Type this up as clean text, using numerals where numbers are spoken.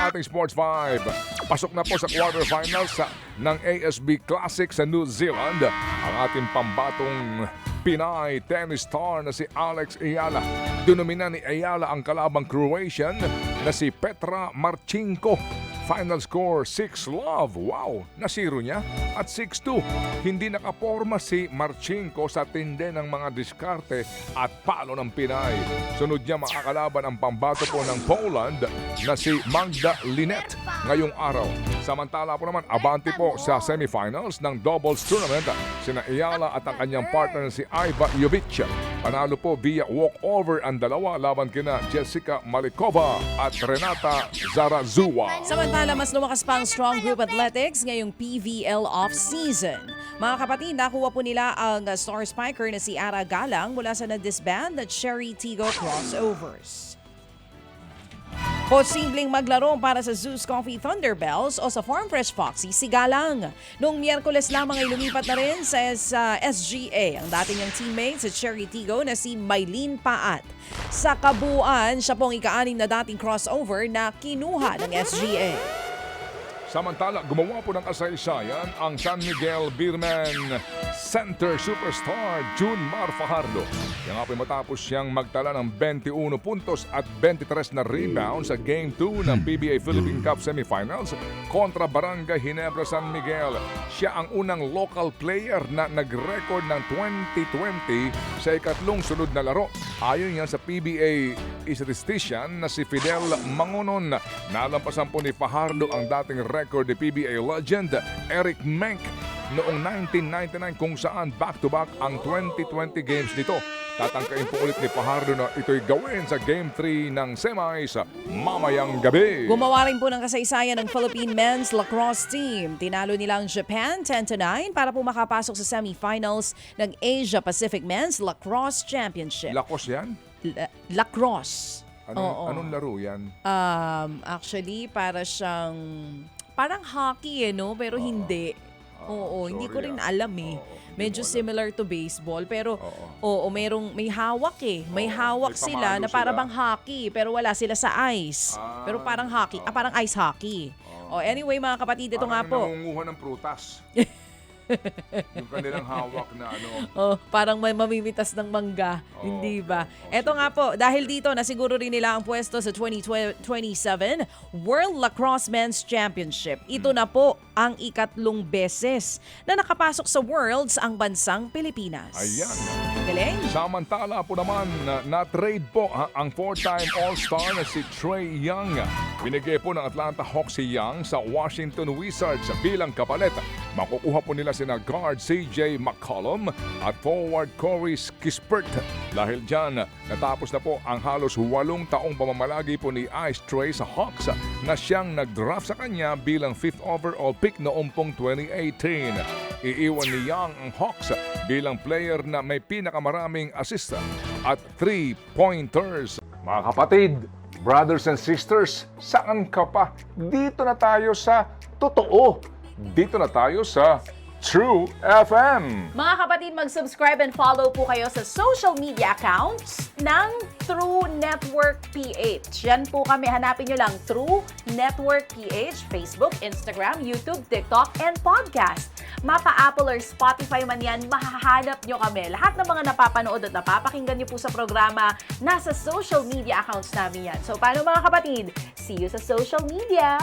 sa ating Sports Vibe. Pasok na po sa quarterfinals ng ASB Classic sa New Zealand ang ating pambatong Pinay tennis star na si Alex Ayala. Dinumina ni Ayala ang kalabang Croatian na si Petra Marchenko. Final score 6-love. Wow! Nasiro niya at 6-2. Hindi nakaporma si Marchenko sa tinde ng mga diskarte at palo ng Pinay. Sunod niya makakalaban ang pambato po ng Poland na si Magda Linet ngayong araw. Samantala po naman, abante po sa semifinals ng doubles tournament sina Ayala at ang kanyang partner na si Iva Jovic. Panalo po via walkover ang dalawa laban kina Jessica Malikova at Renata Zarazua. Samantala, mas lumakas pa ang Strong Group Athletics ngayong PVL off-season. Mga kapatid, nakuha po nila ang star spiker na si Ara Galang mula sa na-disband at Sherry Tigo Crossovers. Posibleng maglaro para sa Zeus Coffee Thunderbells o sa Farm Fresh Foxy si Galang. Noong Miyerkules lamang ay lumipat na rin sa SGA ang dating niyang teammate sa Cherry Tigo na si Mylene Paat. Sa kabuuan, siya pong ika-anim na dating crossover na kinuha ng SGA. Samantala, gumawa po ng kasaysayan ang San Miguel Beerman Center superstar June Mar Fajardo. Yan nga po matapos siyang magtala ng 21 puntos at 23 na rebounds sa Game 2 ng PBA Philippine Cup Semifinals kontra Barangay Ginebra San Miguel. Siya ang unang local player na nag-record ng 2020 sa ikatlong sunod na laro. Ayon yan sa PBA statistician na si Fidel Mangonon, nalampasan po ni Fajardo ang dating record ni PBA legend Eric Menk noong 1999 kung saan back-to-back ang 2020 games nito. Tatangkain po ulit ni Fajardo na ito'y gawin sa Game 3 ng semis mamayang gabi. Gumawa rin po ng kasaysayan ng Philippine Men's Lacrosse Team. Tinalo nila ang Japan 10-9 para po makapasok sa semifinals ng Asia Pacific Men's Lacrosse Championship. Lacrosse yan? Lacrosse. Anong laro yan? Actually, parang hockey no? Pero hindi. Hindi ko rin alam eh. Medyo similar to baseball pero may hawak eh. May hawak may sila na para sila. bang hockey pero wala sila sa ice. Pero parang hockey, parang ice hockey. Anyway mga kapatid, ito nga po. Parang nangunguha ng prutas. Yung kanilang hawak na Parang may mamimitas ng mangga, hindi ba? Ito nga po, dahil dito nasiguro rin nila ang pwesto sa 2027 World Lacrosse Men's Championship. Ito na po ang ikatlong beses na nakapasok sa Worlds ang bansang Pilipinas. Ayan. Galing. Samantala po naman, na-trade po ang four-time All-Star na si Trae Young. Binigay po ng Atlanta Hawks si Young sa Washington Wizards bilang kapalit. Makukuha po nila sina guard CJ McCollum at forward Corey Kispert. Dahil dyan, natapos na po ang halos 8 taong pamamalagi po ni Ice Trae sa Hawks na siyang nag-draft sa kanya bilang 5th overall pick noong pong 2018. Iiwan ni Young ang Hawks bilang player na may pinakamaraming assist at 3-pointers. Mga kapatid, brothers and sisters, saan ka pa? Dito na tayo sa totoo. Dito na tayo sa True FM. Mga kapatid, mag-subscribe and follow po kayo sa social media accounts ng True Network PH. Yan po kami, hanapin nyo lang True Network PH, Facebook, Instagram, YouTube, TikTok, and podcast. Mapa Apple or Spotify man yan, mahahanap nyo kami. Lahat ng mga napapanood at napapakinggan nyo po sa programa, nasa social media accounts namin yan. So paano mga kapatid? See you sa social media!